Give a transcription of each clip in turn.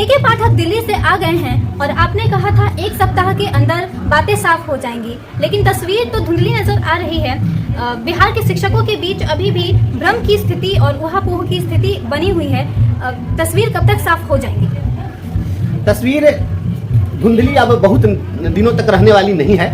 के पाठक दिल्ली से आ गए हैं और आपने कहा था 1 सप्ताह के अंदर बातें साफ हो जाएंगी, लेकिन तस्वीर तो धुंधली नजर आ रही है। बिहार के शिक्षकों के बीच अभी भी भ्रम की स्थिति और ऊहापोह की स्थिति बनी हुई है। तस्वीर कब तक साफ हो जाएंगी? तस्वीर धुंधली अब बहुत दिनों तक रहने वाली नहीं है।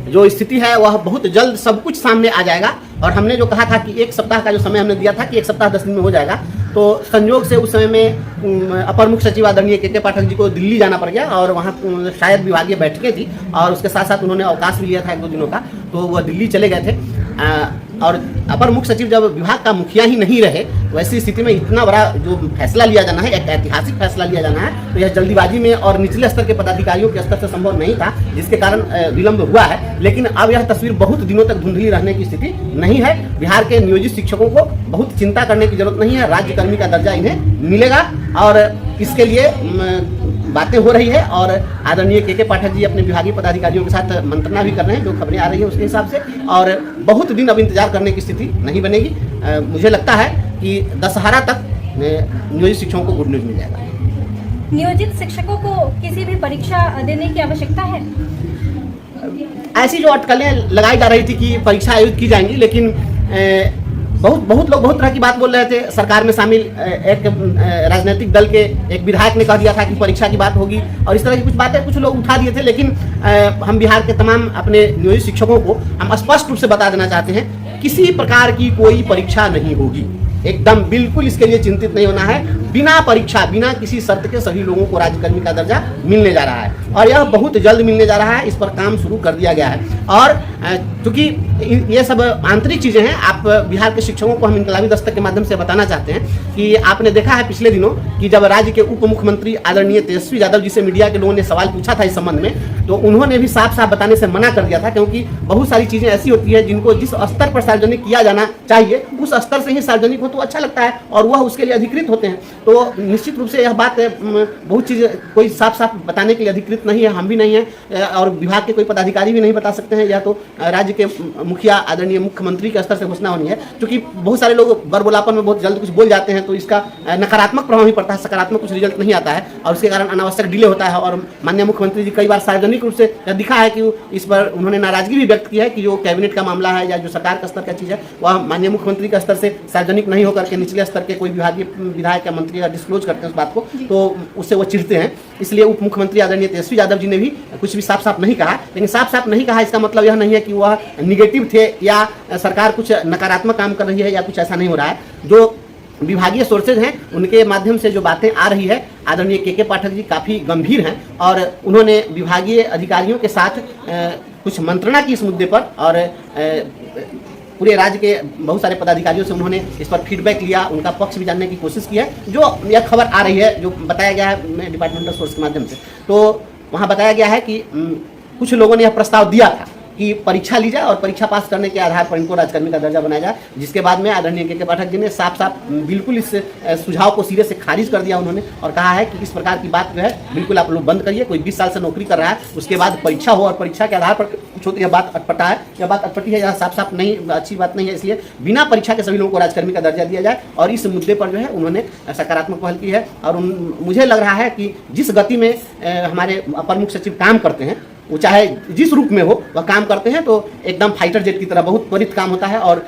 जो स्थिति है वह बहुत जल्द सब कुछ सामने आ जाएगा। और हमने जो कहा था कि 1 सप्ताह का जो समय हमने दिया था कि 1 सप्ताह 10 दिन में हो जाएगा, तो संयोग से उस समय में अपर मुख्य सचिव आदरणीय के पाठक जी को दिल्ली जाना पड़ गया और वहाँ शायद विभागीय बैठकें थी और उसके साथ साथ उन्होंने अवकाश भी लिया था 1-2 दिनों का, तो वह दिल्ली चले गए थे। और अपर मुख्य सचिव जब विभाग का मुखिया ही नहीं रहे, वैसी स्थिति में इतना बड़ा जो फैसला लिया जाना है, एक ऐतिहासिक फैसला लिया जाना है, तो यह जल्दीबाजी में और निचले स्तर के पदाधिकारियों के स्तर से संभव नहीं था, जिसके कारण विलंब हुआ है। लेकिन अब यह तस्वीर बहुत दिनों तक धुंधली रहने की स्थिति नहीं है। बिहार के नियोजित शिक्षकों को बहुत चिंता करने की जरूरत नहीं है। राज्यकर्मी का दर्जा इन्हें मिलेगा और इसके लिए बातें हो रही है और आदरणीय के पाठक जी अपने विभागीय पदाधिकारियों के साथ मंत्रणा भी कर रहे हैं, जो खबरें आ रही है उसके हिसाब से। और बहुत दिन अब इंतजार करने की स्थिति नहीं बनेगी। मुझे लगता है कि दशहरा तक नियोजित शिक्षकों को गुड न्यूज मिल जाएगा। नियोजित शिक्षकों को किसी भी परीक्षा देने की आवश्यकता है? ऐसी जो अटकलें लगाई जा रही थी कि परीक्षा आयोजित की जाएंगी, लेकिन बहुत लोग बहुत तरह की बात बोल रहे थे। सरकार में शामिल एक राजनीतिक दल के एक विधायक ने कह दिया था कि परीक्षा की बात होगी और इस तरह की कुछ बातें कुछ लोग उठा दिए थे। लेकिन हम बिहार के तमाम अपने नियोजित शिक्षकों को हम स्पष्ट रूप से बता देना चाहते हैं, किसी प्रकार की कोई परीक्षा नहीं होगी। एकदम बिल्कुल इसके लिए चिंतित नहीं होना है। बिना परीक्षा, बिना किसी शर्त के सभी लोगों को राज्यकर्मी का दर्जा मिलने जा रहा है और यह बहुत जल्द मिलने जा रहा है। इस पर काम शुरू कर दिया गया है और क्योंकि ये सब आंतरिक चीजें हैं, आप बिहार के शिक्षकों को हम इनकलाबी दस्तक के माध्यम से बताना चाहते हैं कि आपने देखा है पिछले दिनों कि जब राज्य के उप मुख्यमंत्री आदरणीय तेजस्वी यादव जी से मीडिया के लोगों ने सवाल पूछा था इस संबंध में, तो उन्होंने भी साफ साफ बताने से मना कर दिया था, क्योंकि बहुत सारी चीजें ऐसी होती है जिनको जिस स्तर पर सार्वजनिक किया जाना चाहिए उस स्तर से ही सार्वजनिक हो तो अच्छा लगता है और वह उसके लिए अधिकृत होते हैं। तो निश्चित रूप से यह बात बहुत चीज कोई साफ साफ बताने के लिए अधिकृत नहीं है, हम भी नहीं है और विभाग के कोई पदाधिकारी भी नहीं बता सकते हैं, या तो राज्य के मुखिया आदरणीय मुख्यमंत्री के स्तर से घोषणा होनी है। क्योंकि बहुत सारे लोग बरबोलापन में बहुत जल्द कुछ बोल जाते हैं तो इसका नकारात्मक प्रभाव ही पड़ता है, सकारात्मक कुछ रिजल्ट नहीं आता है और उसके कारण अनावश्यक डिले होता है। और माननीय मुख्यमंत्री जी कई बार सार्वजनिक रूप से दिखा है कि इस पर उन्होंने नाराजगी भी व्यक्त की है कि जो कैबिनेट का मामला है या जो सरकार का स्तर का चीज है वह माननीय मुख्यमंत्री के स्तर से सार्वजनिक नहीं होकर के निचले स्तर के कोई विभागीय विधायक या मंत्री का डिस्क्लोज करते हैं उस बात को, तो उससे वो चिढ़ते हैं। इसलिए उप मुख्यमंत्री आदरणीय तेजस्वी यादव जी ने भी कुछ भी साफ साफ नहीं कहा। लेकिन साफ साफ नहीं कहा इसका मतलब यह नहीं है कि वह निगेटिव थे या सरकार कुछ नकारात्मक काम कर रही है या कुछ ऐसा नहीं हो रहा है। जो विभागीय सोर्सेज हैं उनके माध्यम से जो बातें आ रही है, आदरणीय के पाठक जी काफ़ी गंभीर हैं और उन्होंने विभागीय अधिकारियों के साथ कुछ मंत्रणा की इस मुद्दे पर और पूरे राज्य के बहुत सारे पदाधिकारियों से उन्होंने इस पर फीडबैक लिया, उनका पक्ष भी जानने की कोशिश की है। जो यह खबर आ रही है, जो बताया गया है डिपार्टमेंटल सोर्स के माध्यम से, तो वहाँ बताया गया है कि कुछ लोगों ने यह प्रस्ताव दिया था कि परीक्षा ली जाए और परीक्षा पास करने के आधार पर इनको राज्यकर्मी का दर्जा बनाया जाए, जिसके बाद में आदरणीय के पाठक जी ने साफ साफ बिल्कुल इस सुझाव को सिरे से खारिज कर दिया उन्होंने और कहा है कि इस प्रकार की बात जो है बिल्कुल आप लोग बंद करिए। कोई 20 साल से नौकरी कर रहा है, उसके बाद परीक्षा हो और परीक्षा के आधार पर कुछ हो, यह बात अटपटा है, यह बात अटपटी है, यह साफ साफ नहीं अच्छी बात नहीं है। इसलिए बिना परीक्षा के सभी लोगों को राज्यकर्मी का दर्जा दिया जाए और इस मुद्दे पर जो है उन्होंने सकारात्मक पहल की है। और मुझे लग रहा है कि जिस गति में हमारे अपर मुख्य सचिव काम करते हैं, वो चाहे जिस रूप में हो वह काम करते हैं, तो एकदम फाइटर जेट की तरह बहुत त्वरित काम होता है। और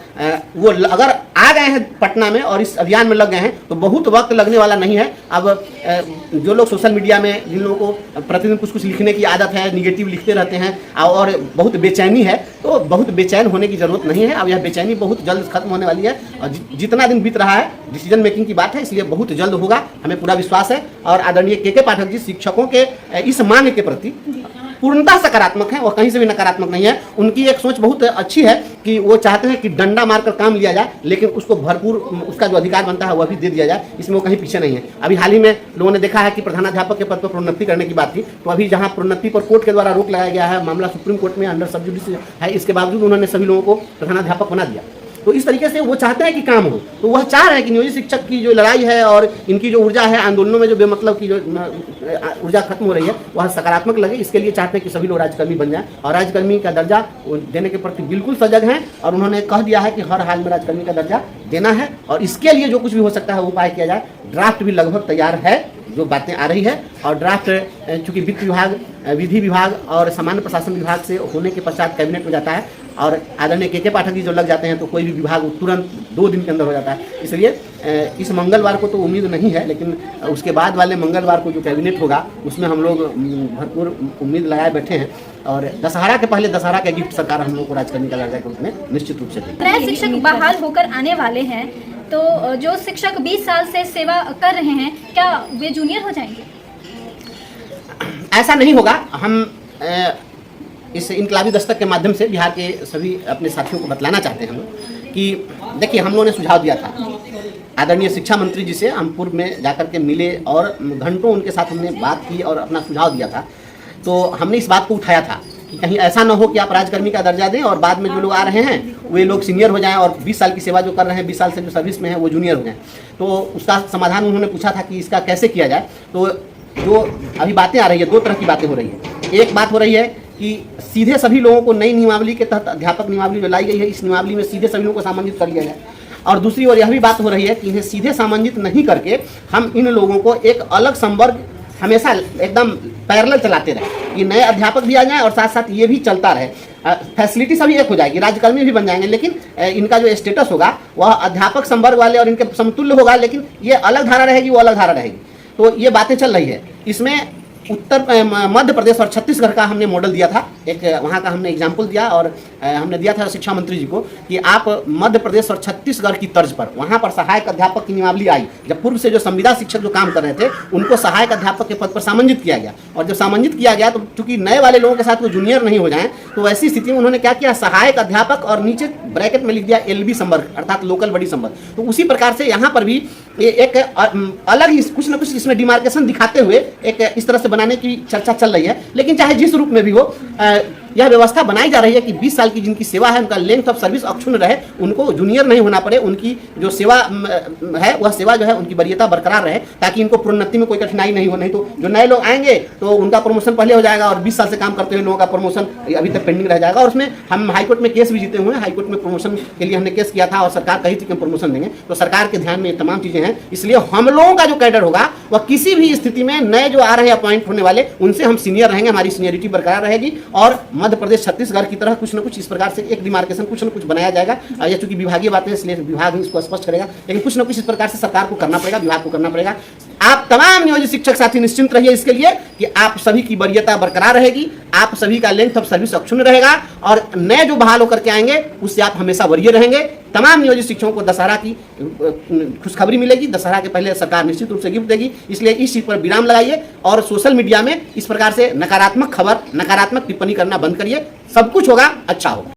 वो अगर आ गए हैं पटना में और इस अभियान में लग गए हैं तो बहुत वक्त लगने वाला नहीं है। अब जो लोग सोशल मीडिया में जिन लोगों को प्रतिदिन कुछ कुछ लिखने की आदत है, निगेटिव लिखते रहते हैं और बहुत बेचैनी है, तो बहुत बेचैन होने की जरूरत नहीं है। अब यह बेचैनी बहुत जल्द खत्म होने वाली है और जितना दिन बीत रहा है डिसीजन मेकिंग की बात है, इसलिए बहुत जल्द होगा, हमें पूरा विश्वास है। और आदरणीय के पाठक जी शिक्षकों के इस मांग के प्रति पूर्णतः सकारात्मक है, वो कहीं से भी नकारात्मक नहीं है। उनकी एक सोच बहुत अच्छी है कि वो चाहते हैं कि डंडा मारकर काम लिया जाए, लेकिन उसको भरपूर उसका जो अधिकार बनता है वह भी दे दिया जाए, इसमें वो कहीं पीछे नहीं है। अभी हाल ही में लोगों ने देखा है कि प्रधानाध्यापक के पद पर प्रोन्नति करने की बात थी, तो अभी जहां प्रोन्नति पर कोर्ट के द्वारा रोक लगाया गया है, मामला सुप्रीम कोर्ट में अंडर सब जुडिस है, इसके बावजूद उन्होंने सभी लोगों को प्रधानाध्यापक बना दिया। तो इस तरीके से वो चाहते हैं कि काम हो। तो वह चाह रहे हैं कि नियोजित शिक्षक की जो लड़ाई है और इनकी जो ऊर्जा है आंदोलनों में जो बेमतलब की जो ऊर्जा खत्म हो रही है वह सकारात्मक लगे। इसके लिए चाहते हैं कि सभी लोग राज्यकर्मी बन जाएं और राज्यकर्मी का दर्जा देने के प्रति बिल्कुल सजग हैं और उन्होंने कह दिया है कि हर हाल में राज्यकर्मी का दर्जा देना है और इसके लिए जो कुछ भी हो सकता है वो उपाय किया जाए। ड्राफ्ट भी लगभग तैयार है, जो बातें आ रही है और ड्राफ्ट चूंकि वित्त विभाग, विधि विभाग और सामान्य प्रशासन विभाग से होने के पश्चात कैबिनेट में जाता है और आदरणीय के पाठक जी जो लग जाते हैं तो कोई भी विभाग तुरंत 2 दिन के अंदर हो जाता है। इसलिए इस मंगलवार को तो उम्मीद नहीं है, लेकिन उसके बाद वाले मंगलवार को जो कैबिनेट होगा उसमें हम लोग भरपूर उम्मीद लगाए बैठे हैं और दशहरा के पहले दशहरा का गिफ्ट सरकार हम लोग को राज्यकर्मी का दर्जा के रूप में निश्चित रूप से देगी। नए शिक्षक बहाल होकर आने वाले हैं तो जो शिक्षक 20 साल से सेवा कर रहे हैं क्या वे जूनियर हो जाएंगे? ऐसा नहीं होगा। हम इस इनकलाबी दस्तक के माध्यम से बिहार के सभी अपने साथियों को बतलाना चाहते हैं हम लोग कि देखिए, हम लोगों ने सुझाव दिया था आदरणीय शिक्षा मंत्री जी से, हम पूर्व में जाकर के मिले और घंटों उनके साथ हमने बात की और अपना सुझाव दिया था। तो हमने इस बात को उठाया था कि कहीं ऐसा ना हो कि आप राज्यकर्मी का दर्जा दें और बाद में जो लोग आ रहे हैं वे लोग सीनियर हो जाएं और 20 साल की सेवा जो कर रहे हैं, 20 साल से जो सर्विस में है वो जूनियर हो जाएं। तो उसका समाधान उन्होंने पूछा था कि इसका कैसे किया जाए। तो जो अभी बातें आ रही है, 2 तरह की बातें हो रही है। एक बात हो रही है कि सीधे सभी लोगों को नई नियमावली के तहत अध्यापक नियमावली जो लाई गई है, इस नियमावली में सीधे सभी लोगों को सामंजित कर लिया जाए। और दूसरी ओर यह भी बात हो रही है कि इन्हें सीधे सामंजित नहीं करके हम इन लोगों को एक अलग संवर्ग हमेशा एकदम पैरेलल चलाते रहे कि नए अध्यापक भी आ जाएं और साथ साथ ये भी चलता रहे। फैसिलिटी सभी एक हो जाएगी, राज्यकर्मी भी बन जाएंगे, लेकिन इनका जो स्टेटस होगा वह अध्यापक संवर्ग वाले और इनके समतुल्य होगा, लेकिन ये अलग धारा रहेगी, वो अलग धारा रहेगी। तो ये बातें चल रही है। इसमें मध्य प्रदेश और छत्तीसगढ़ का हमने मॉडल दिया था, एक वहाँ का हमने एग्जाम्पल दिया और हमने दिया था शिक्षा मंत्री जी को कि आप मध्य प्रदेश और छत्तीसगढ़ की तर्ज पर वहाँ पर सहायक अध्यापक की नियमावली आई। जब पूर्व से जो संविदा शिक्षक जो काम कर रहे थे उनको सहायक अध्यापक के पद पर सामंजित किया गया और जब सामंजित किया गया तो चूंकि नए वाले लोगों के साथ वो जूनियर नहीं हो जाएं, तो ऐसी स्थिति में उन्होंने क्या किया, सहायक अध्यापक और नीचे ब्रैकेट में लिख दिया LB संवर्ग अर्थात लोकल बड़ी संवर्ग। तो उसी प्रकार से यहाँ पर भी एक अलग ही कुछ न कुछ इसमें डिमार्केशन दिखाते हुए एक इस तरह से बनाने की चर्चा चल रही है। लेकिन चाहे जिस रूप में भी हो, यह व्यवस्था बनाई जा रही है कि 20 साल की जिनकी सेवा है उनका लेंथ ऑफ सर्विस अक्षुण्ण रहे, उनको जूनियर नहीं होना पड़े, उनकी जो सेवा है वह सेवा जो है उनकी वरीयता बरकरार रहे, ताकि इनको प्रोन्नति में कोई कठिनाई नहीं हो। नहीं तो जो नए लोग आएंगे तो उनका प्रमोशन पहले हो जाएगा और 20 साल से काम करते हुए लोगों का प्रमोशन अभी तक पेंडिंग रह जाएगा। और उसमें हम हाईकोर्ट में केस भी जीते हुए हैं, हाईकोर्ट में प्रमोशन के लिए हमने केस किया था और सरकार कही थी कि हम प्रमोशन देंगे। तो सरकार के ध्यान में ये तमाम चीजें हैं, इसलिए हम लोगों का जो कैडर होगा वह किसी भी स्थिति में नए जो आ रहे हैं अपॉइंट होने वाले उनसे हम सीनियर रहेंगे, हमारी सीनियरिटी बरकरार रहेगी और मध्य प्रदेश छत्तीसगढ़ की तरह कुछ न कुछ इस प्रकार से एक डिमार्केशन कुछ न कुछ बनाया जाएगा। यह चूंकि विभागीय बातें इसलिए विभाग ही इसको स्पष्ट करेगा, लेकिन कुछ न कुछ इस प्रकार से सरकार को करना पड़ेगा, विभाग को करना पड़ेगा। आप तमाम नियोजित शिक्षक साथी निश्चिंत रहिए इसके लिए कि आप सभी की वरीयता बरकरार रहेगी, आप सभी का लेंथ ऑफ सर्विस अक्षुण्ण रहेगा और नए जो बहाल होकर के आएंगे उससे आप हमेशा वरीय रहेंगे। तमाम नियोजित शिक्षकों को दशहरा की खुशखबरी मिलेगी, दशहरा के पहले सरकार निश्चित रूप से गिफ्ट देगी। इसलिए इस चीज पर विराम लगाइए और सोशल मीडिया में इस प्रकार से नकारात्मक खबर, नकारात्मक टिप्पणी करना बंद करिए। सब कुछ होगा, अच्छा होगा।